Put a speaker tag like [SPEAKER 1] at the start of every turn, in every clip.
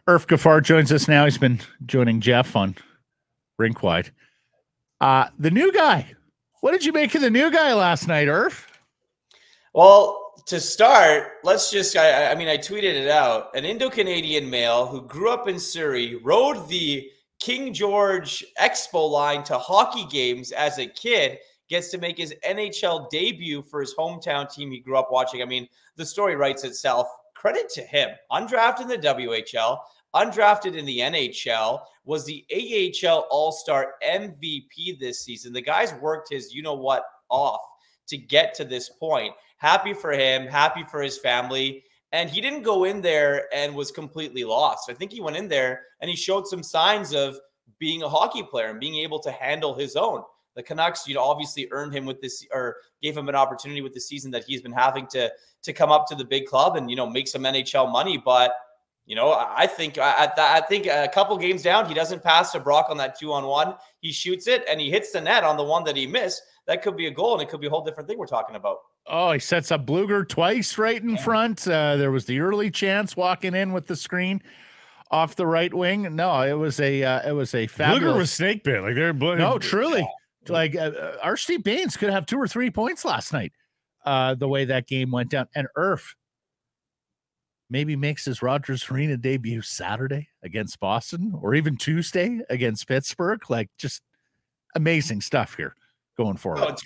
[SPEAKER 1] Irfaan Gaffar joins us now. He's been joining Jeff on Rinkwide. The new guy. What did you make of the new guy last night, Irf?
[SPEAKER 2] Well, to start, let's just, I tweeted it out. An Indo-Canadian male who grew up in Surrey, rode the King George Expo line to hockey games as a kid, gets to make his NHL debut for his hometown team he grew up watching. I mean, the story writes itself. Credit to him. Undrafted in the WHL, undrafted in the NHL, was the AHL All-Star MVP this season. The guy's worked his you-know-what off to get to this point. Happy for him, happy for his family. And he didn't go in there and was completely lost. I think he went in there and he showed some signs of being a hockey player and being able to handle his own. The Canucks, obviously earned him with this, or gave him an opportunity with the season that he's been having to come up to the big club and, make some NHL money. But, I think a couple games down, he doesn't pass to Brock on that 2-on-1. He shoots it and he hits the net on the one that he missed. That could be a goal, and it could be a whole different thing we're talking about.
[SPEAKER 1] Oh, he sets up Bluger twice right in front. There was the early chance walking in with the screen off the right wing. No, it was a fabulous.
[SPEAKER 3] Bluger was snake bit. Like they're
[SPEAKER 1] no, truly. Yeah. Like Arshdeep Bains could have 2 or 3 points last night. The way that game went down, and Irf maybe makes his Rogers Arena debut Saturday against Boston, or even Tuesday against Pittsburgh. Like, just amazing stuff here going forward.
[SPEAKER 2] Oh,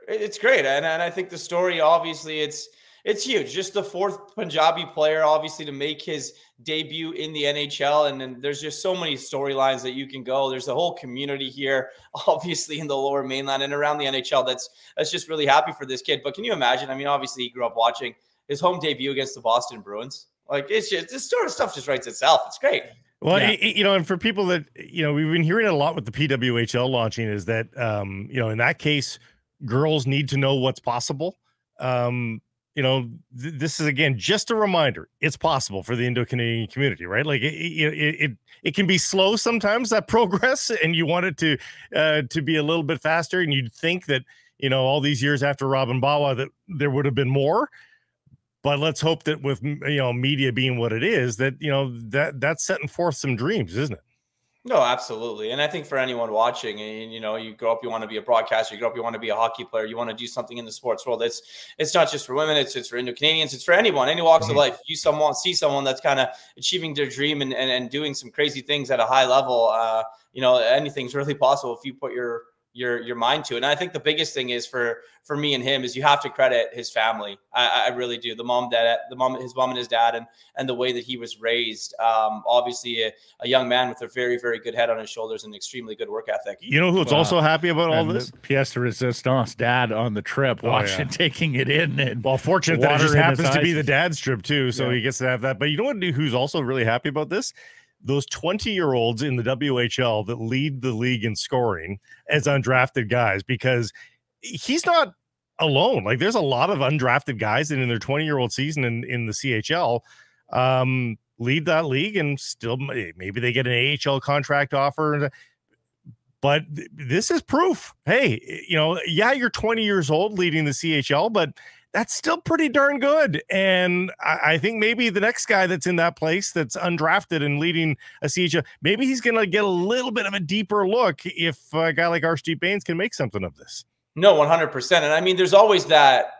[SPEAKER 2] it's great, and I think the story, obviously, it's huge. Just the 4th Punjabi player, obviously, to make his debut in the NHL. And then there's just so many storylines that you can go. There's a whole community here, obviously, in the Lower Mainland and around the NHL that's just really happy for this kid. But can you imagine? I mean, obviously, he grew up watching his home debut against the Boston Bruins. Like, it's just, this sort of stuff just writes itself. It's great.
[SPEAKER 3] Well, yeah. And for people that, we've been hearing it a lot with the PWHL launching, is that, in that case, girls need to know what's possible. This is, again, just a reminder. It's possible for the Indo-Canadian community, right? Like it can be slow sometimes, that progress, and you want it to be a little bit faster. And you'd think that, all these years after Robin Bawa, that there would have been more. But let's hope that with, media being what it is, that, that's setting forth some dreams, isn't it?
[SPEAKER 2] No, absolutely. And I think for anyone watching, and you grow up, you want to be a broadcaster, you grow up, you want to be a hockey player, you want to do something in the sports world. It's not just for women, it's for Indo-Canadians, it's for anyone, any walks of life. You see someone that's kind of achieving their dream and doing some crazy things at a high level. Anything's really possible if you put your mind to it. And I think the biggest thing is for me and him is you have to credit his family. I really do. His mom and his dad, and the way that he was raised. Obviously a young man with a very, very good head on his shoulders and extremely good work ethic.
[SPEAKER 3] You know who's also happy about all this?
[SPEAKER 1] Pièce de résistance dad on the trip, taking it in. And
[SPEAKER 3] fortunate that it just happens to be the dad's trip too. So he gets to have that. But you know what? Who's also really happy about this? Those 20-year-olds in the WHL that lead the league in scoring as undrafted guys, because he's not alone. Like, there's a lot of undrafted guys that in their 20-year-old season in the CHL lead that league, and still maybe they get an AHL contract offer. But this is proof. Hey, you're 20 years old leading the CHL, but that's still pretty darn good. And I think maybe the next guy that's in that place that's undrafted and leading a CHL, maybe he's going to get a little bit of a deeper look if a guy like Arshdeep Bains can make something of this.
[SPEAKER 2] No, 100%. And I mean, there's always that,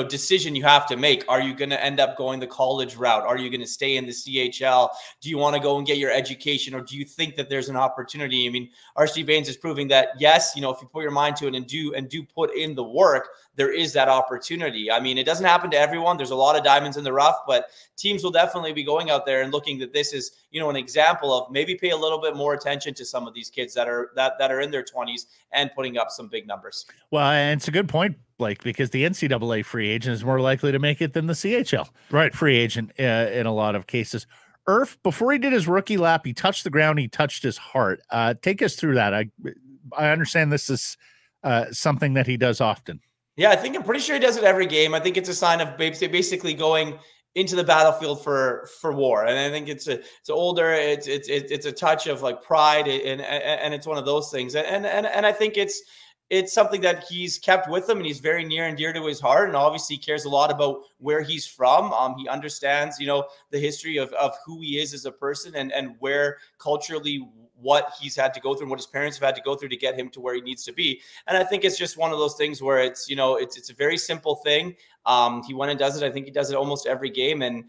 [SPEAKER 2] decision you have to make. Are you going to end up going the college route? Are you going to stay in the CHL? Do you want to go and get your education, or do you think that there's an opportunity? I mean, Arshdeep Bains is proving that, yes, if you put your mind to it and do put in the work, there is that opportunity. I mean, it doesn't happen to everyone. There's a lot of diamonds in the rough, but teams will definitely be going out there and looking that this is, an example of maybe pay a little bit more attention to some of these kids that are in their 20s and putting up some big numbers.
[SPEAKER 1] Well, and it's a good point, Blake, because the NCAA free agent is more likely to make it than the CHL free agent in a lot of cases. Irf, before he did his rookie lap, he touched the ground, he touched his heart. Take us through that. I understand this is something that he does often.
[SPEAKER 2] Yeah, I'm pretty sure he does it every game. I think it's a sign of basically going into the battlefield for war. And I think it's a touch of like pride, and it's one of those things. And I think it's it's something that he's kept with him, and he's very near and dear to his heart. And obviously cares a lot about where he's from. He understands, the history of who he is as a person, and where culturally what he's had to go through and what his parents have had to go through to get him to where he needs to be. And I think it's just one of those things where it's a very simple thing. He went and does it. I think he does it almost every game, and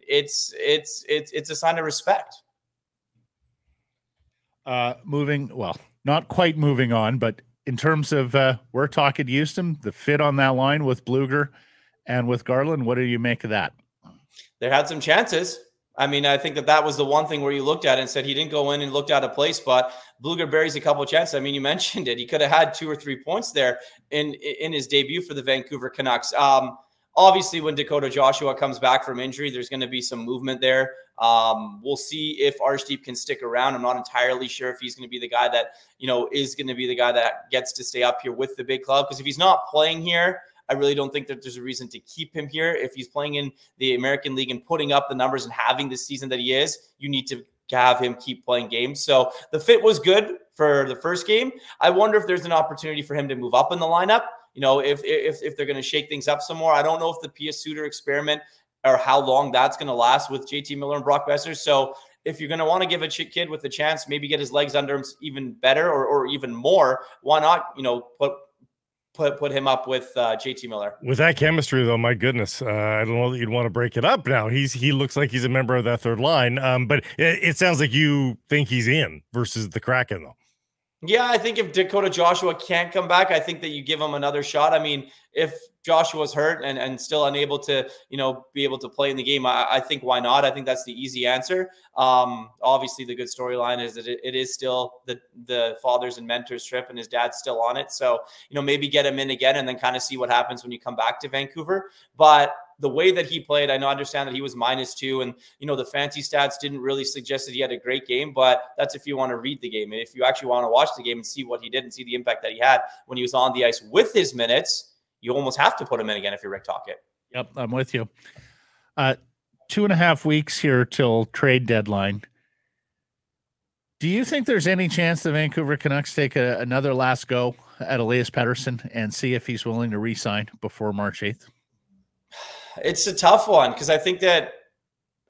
[SPEAKER 2] it's a sign of respect.
[SPEAKER 1] Not quite moving on, but in terms of we're talking Houston, the fit on that line with Blueger and with Garland, what do you make of that?
[SPEAKER 2] There had some chances. I mean, I think that was the one thing where you looked at it and said he didn't go in and looked out of place, but Blueger buries a couple of chances. I mean, you mentioned it. He could have had 2 or 3 points there in his debut for the Vancouver Canucks. Obviously, when Dakota Joshua comes back from injury, there's going to be some movement there. We'll see if Arshdeep can stick around. I'm not entirely sure if he's going to be the guy that, is going to be the guy that gets to stay up here with the big club. Because if he's not playing here, I really don't think that there's a reason to keep him here. If he's playing in the American League and putting up the numbers and having the season that he is, you need to have him keep playing games. So the fit was good for the first game. I wonder if there's an opportunity for him to move up in the lineup. If they're going to shake things up some more. I don't know if the Pia Suter experiment or how long that's going to last with JT Miller and Brock Besser. So if you're going to want to give a kid with a chance, maybe get his legs under him even better or even more, why not, put him up with JT Miller.
[SPEAKER 3] With that chemistry, though, my goodness, I don't know that you'd want to break it up now. He looks like he's a member of that third line, but it sounds like you think he's in versus the Kraken, though.
[SPEAKER 2] Yeah, I think if Dakota Joshua can't come back, I think that you give him another shot. I mean, if Joshua's hurt and still unable to, be able to play in the game, I think why not? I think that's the easy answer. Obviously, the good storyline is that it is still the fathers and mentors trip, and his dad's still on it. So, maybe get him in again and then kind of see what happens when you come back to Vancouver. But the way that he played, I understand that he was -2, and the fancy stats didn't really suggest that he had a great game, but that's if you want to read the game. And if you actually want to watch the game and see what he did and see the impact that he had when he was on the ice with his minutes, you almost have to put him in again if you're Rick Tocchet.
[SPEAKER 1] Yep, I'm with you. 2.5 weeks here till trade deadline. Do you think there's any chance the Vancouver Canucks take another last go at Elias Pettersson and see if he's willing to re-sign before March 8th?
[SPEAKER 2] It's a tough one because I think that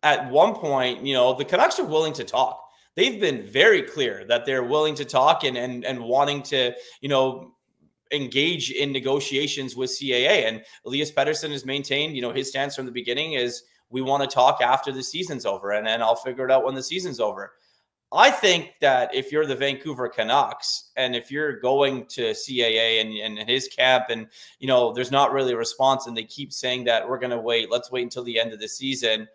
[SPEAKER 2] at one point, the Canucks are willing to talk. They've been very clear that they're willing to talk and wanting to, engage in negotiations with CAA. And Elias Pettersson has maintained, his stance from the beginning is we want to talk after the season's over, and then I'll figure it out when the season's over. I think that if you're the Vancouver Canucks and if you're going to CAA and his camp and, there's not really a response and they keep saying that we're going to wait, let's wait until the end of the season,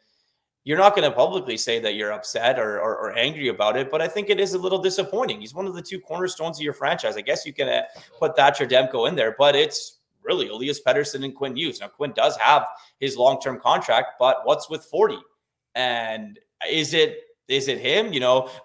[SPEAKER 2] you're not going to publicly say that you're upset or angry about it. But I think it is a little disappointing. He's one of the 2 cornerstones of your franchise. I guess you can put Thatcher Demko in there, but it's really Elias Pettersson and Quinn Hughes. Now, Quinn does have his long-term contract, but what's with 40? And is it him?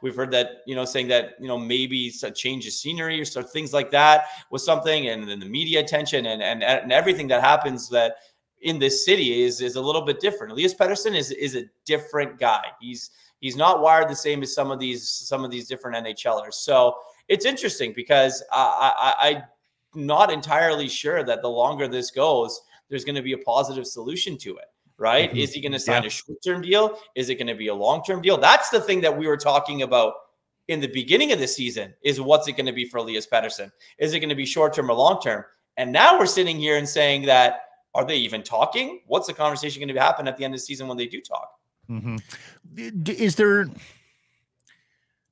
[SPEAKER 2] We've heard that, saying that, maybe it's a change of scenery or things like that was something. And then the media attention and everything that happens that in this city is a little bit different. Elias Pettersson is a different guy. He's not wired the same as some of these different NHLers. So it's interesting because I'm not entirely sure that the longer this goes, there's going to be a positive solution to it. Right? Mm-hmm. Is he going to sign a short-term deal? Is it going to be a long-term deal? That's the thing that we were talking about in the beginning of the season is what's it going to be for Elias Pettersson? Is it going to be short-term or long-term? And now we're sitting here and saying that, are they even talking? What's the conversation going to happen at the end of the season when they do talk?
[SPEAKER 1] Mm-hmm.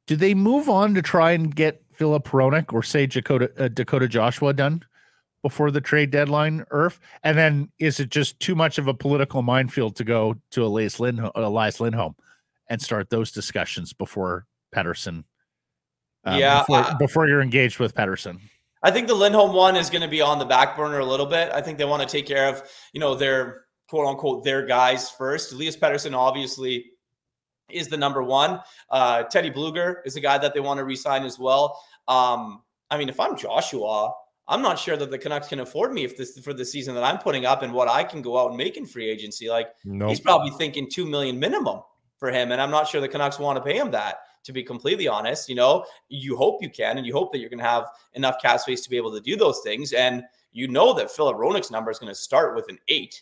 [SPEAKER 1] Do they move on to try and get Philip Hronek or say Dakota Joshua done before the trade deadline, Irf? And then is it just too much of a political minefield to go to Elias Lindholm and start those discussions before Pettersson? Before you're engaged with Pettersson.
[SPEAKER 2] I think the Lindholm one is going to be on the back burner a little bit. I think they want to take care of, their quote unquote, their guys first. Elias Pettersson obviously is the number one. Teddy Blueger is a guy that they want to re-sign as well. If I'm Joshua, I'm not sure that the Canucks can afford me for the season that I'm putting up and what I can go out and make in free agency. He's probably thinking $2 million minimum for him. And I'm not sure the Canucks want to pay him that, to be completely honest. You know, you hope you can, and you hope that you're going to have enough cap space to be able to do those things. And you know that Philip Roenick's number is going to start with an 8.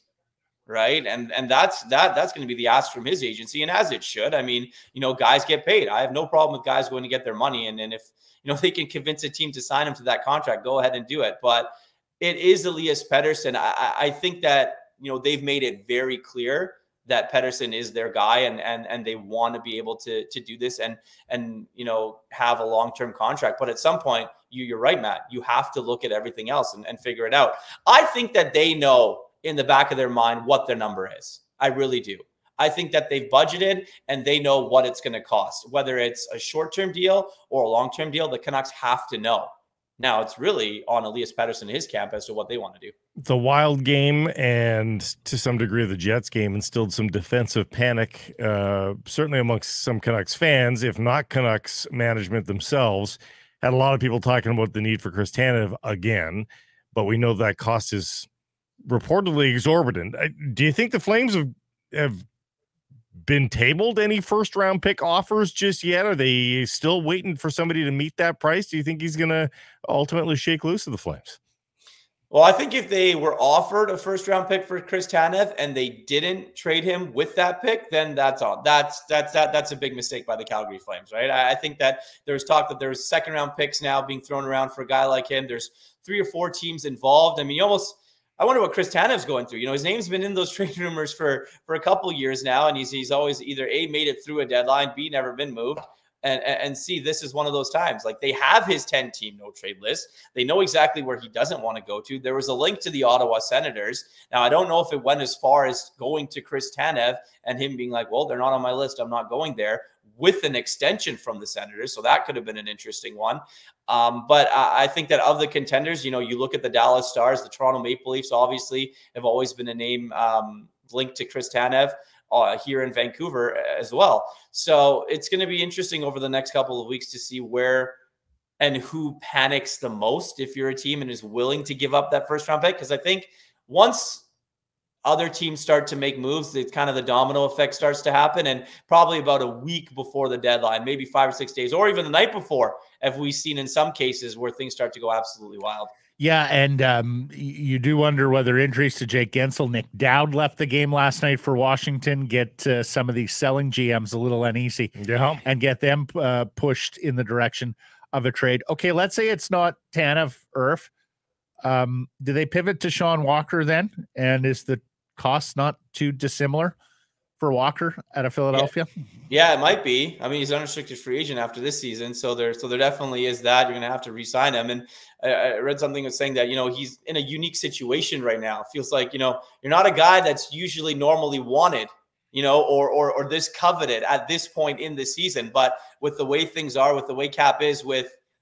[SPEAKER 2] Right. And that's going to be the ask from his agency, and as it should. I mean, you know, guys get paid. I have no problem with guys going to get their money. And if, you know, they can convince a team to sign him to that contract, go ahead and do it. But it is Elias Pettersson. I think that, you know, they've made it very clear that Pettersson is their guy, and they want to be able to do this and, you know, have a long-term contract. But at some point, you're right, Matt, you have to look at everything else and figure it out. I think that they know in the back of their mind what their number is. I really do. I think that they've budgeted and they know what it's going to cost, whether it's a short-term deal or a long-term deal. The Canucks have to know. Now it's really on Elias Pettersson and his camp as to what they want to do.
[SPEAKER 3] The Wild game and to some degree the Jets game instilled some defensive panic, certainly amongst some Canucks fans, if not Canucks management themselves. Had a lot of people talking about the need for Chris Tanev again, but we know that cost is reportedly exorbitant. Do you think the Flames have been tabled any first round pick offers just yet? Are they still waiting for somebody to meet that price? Do you think he's going to ultimately shake loose of the Flames?
[SPEAKER 2] Well, I think if they were offered a first round pick for Chris Tanev and they didn't trade him with that pick, then that's all. That's a big mistake by the Calgary Flames, right? I think that there's talk that there's second round picks now being thrown around for a guy like him. There's 3 or 4 teams involved. I mean, I wonder what Chris Tanev's going through. You know, his name's been in those trade rumors for a couple years now, and he's always either A, made it through a deadline, B, never been moved, and C, this is one of those times. Like, they have his 10-team no-trade list. They know exactly where he doesn't want to go to. There was a link to the Ottawa Senators. Now, I don't know if it went as far as going to Chris Tanev and him being like, well, they're not on my list, I'm not going there, with an extension from the Senators. So that could have been an interesting one. But I think that of the contenders, you know, you look at the Dallas Stars, the Toronto Maple Leafs obviously have always been a name linked to Chris Tanev here in Vancouver as well. So it's going to be interesting over the next couple of weeks to see where and who panics the most if you're a team and is willing to give up that first round pick. Because I think once other teams start to make moves, it's kind of the domino effect starts to happen. And probably about a week before the deadline, maybe 5 or 6 days, or even the night before, have we seen in some cases where things start to go absolutely wild.
[SPEAKER 1] Yeah, and you do wonder whether injuries to Jake Gensel, Nick Dowd left the game last night for Washington, get some of these selling GMs a little uneasy, and get them pushed in the direction of a trade. Okay, let's say it's not Tanev, Irf. Do they pivot to Sean Walker then? And is the cost not too dissimilar for Walker out of Philadelphia?
[SPEAKER 2] Yeah, it might be. I mean, he's an unrestricted free agent after this season, so there definitely is that. You're going to have to re-sign him. And I read something that's saying that, you know, he's in a unique situation right now. It feels like, you know, you're not a guy that's usually normally wanted, you know, or this coveted at this point in the season. But with the way things are, with the way cap is,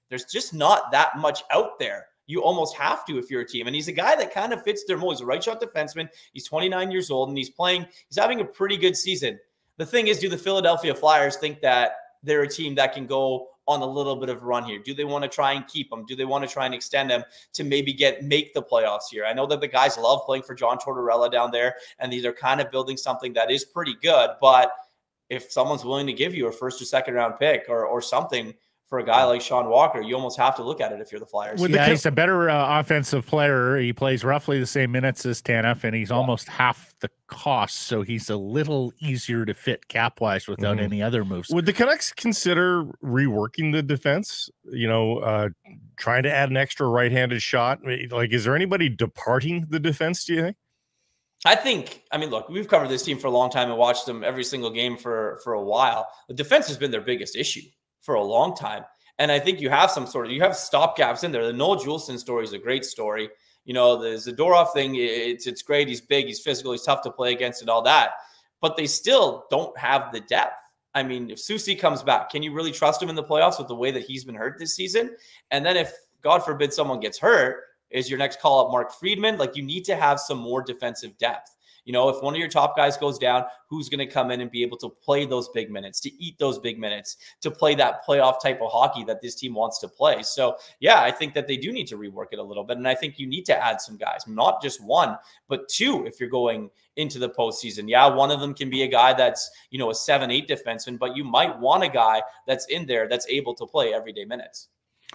[SPEAKER 2] there's just not that much out there. You almost have to if you're a team. And he's a guy that kind of fits their mold. He's a right shot defenseman. He's 29 years old, and he's having a pretty good season. The thing is, do the Philadelphia Flyers think that they're a team that can go on a little bit of a run here? Do they want to try and keep him? Do they want to try and extend him to maybe make the playoffs here? I know that the guys love playing for John Tortorella down there, and they're kind of building something that is pretty good. But if someone's willing to give you a first or second round pick or something for a guy like Sean Walker, you almost have to look at it if you're the Flyers.
[SPEAKER 1] He's a better offensive player. He plays roughly the same minutes as Tanev, and he's almost half the cost, so he's a little easier to fit cap-wise without any other moves.
[SPEAKER 3] Would the Canucks consider reworking the defense, you know, trying to add an extra right-handed shot? Like, is there anybody departing the defense, do you think?
[SPEAKER 2] I mean, look, we've covered this team for a long time and watched them every single game for a while. The defense has been their biggest issue for a long time. And I think you have you have stopgaps in there. The Noel Juleson story is a great story. You know, the Zadorov thing, it's great. He's big, he's physical, he's tough to play against and all that. But they still don't have the depth. I mean, if Susie comes back, can you really trust him in the playoffs with the way that he's been hurt this season? And then if, God forbid, someone gets hurt, is your next call up Mark Friedman? Like, you need to have some more defensive depth. You know, if one of your top guys goes down, who's going to come in and be able to play those big minutes, to eat those big minutes, to play that playoff type of hockey that this team wants to play? So, yeah, I think that they do need to rework it a little bit. And I think you need to add some guys, not just one, but two if you're going into the postseason. Yeah, one of them can be a guy that's, you know, a 7-8 defenseman, but you might want a guy that's in there that's able to play everyday minutes.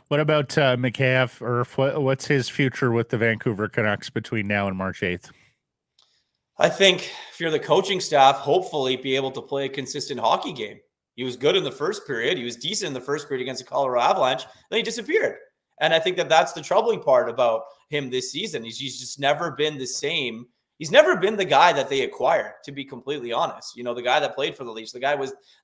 [SPEAKER 1] What about Mikheyev, or what's his future with the Vancouver Canucks between now and March 8th?
[SPEAKER 2] I think if you're the coaching staff, hopefully be able to play a consistent hockey game. He was good in the first period. He was decent in the first period against the Colorado Avalanche. Then he disappeared. And I think that that's the troubling part about him this season. He's just never been the same. He's never been the guy that they acquired, to be completely honest. You know, the guy that played for the Leafs, the guy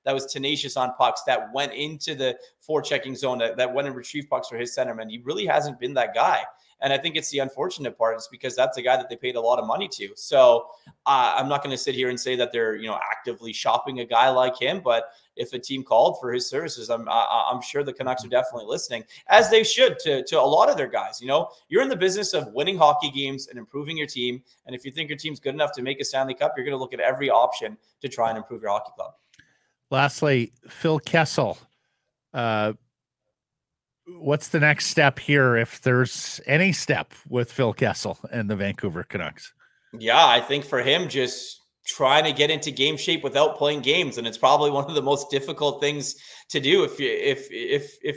[SPEAKER 2] that was tenacious on pucks, that went into the forechecking zone, that went and retrieved pucks for his centerman. He really hasn't been that guy. And I think it's the unfortunate part is because that's a guy that they paid a lot of money to. So I'm not going to sit here and say that they're, you know, actively shopping a guy like him, but if a team called for his services, I'm sure the Canucks are definitely listening, as they should to a lot of their guys. You know, you're in the business of winning hockey games and improving your team. And if you think your team's good enough to make a Stanley Cup, you're going to look at every option to try and improve your hockey club.
[SPEAKER 1] Lastly, Phil Kessel. What's the next step here, if there's any step with Phil Kessel and the Vancouver Canucks?
[SPEAKER 2] Yeah, I think for him, just trying to get into game shape without playing games, and it's probably one of the most difficult things to do if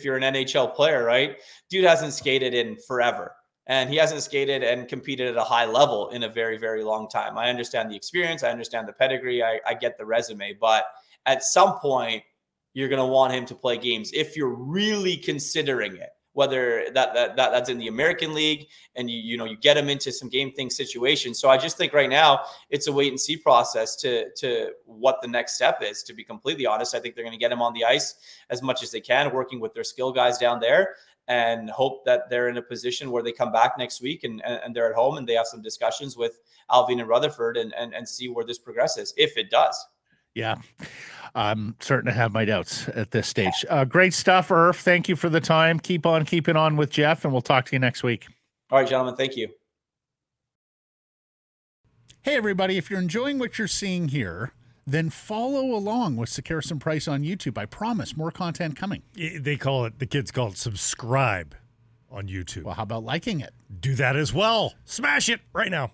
[SPEAKER 2] you're an NHL player, right? Dude hasn't skated in forever, and he hasn't skated and competed at a high level in a very, very long time. I understand the experience, I understand the pedigree, I get the resume, but at some point, you're going to want him to play games if you're really considering it, whether that's in the American League and you get him into some game thing situations. So I just think right now it's a wait and see process to what the next step is. To be completely honest, I think they're going to get him on the ice as much as they can, working with their skill guys down there, and hope that they're in a position where they come back next week and they're at home and they have some discussions with Alvin and Rutherford and see where this progresses, if it does.
[SPEAKER 1] Yeah, I'm certain to have my doubts at this stage. Great stuff, Irf. Thank you for the time. Keep on keeping on with Jeff, and we'll talk to you next week.
[SPEAKER 2] All right, gentlemen. Thank you.
[SPEAKER 4] Hey, everybody. If you're enjoying what you're seeing here, then follow along with Sekeres and Price on YouTube. I promise more content coming.
[SPEAKER 3] The kids call it subscribe on YouTube.
[SPEAKER 4] Well, how about liking it?
[SPEAKER 3] Do that as well. Smash it right now.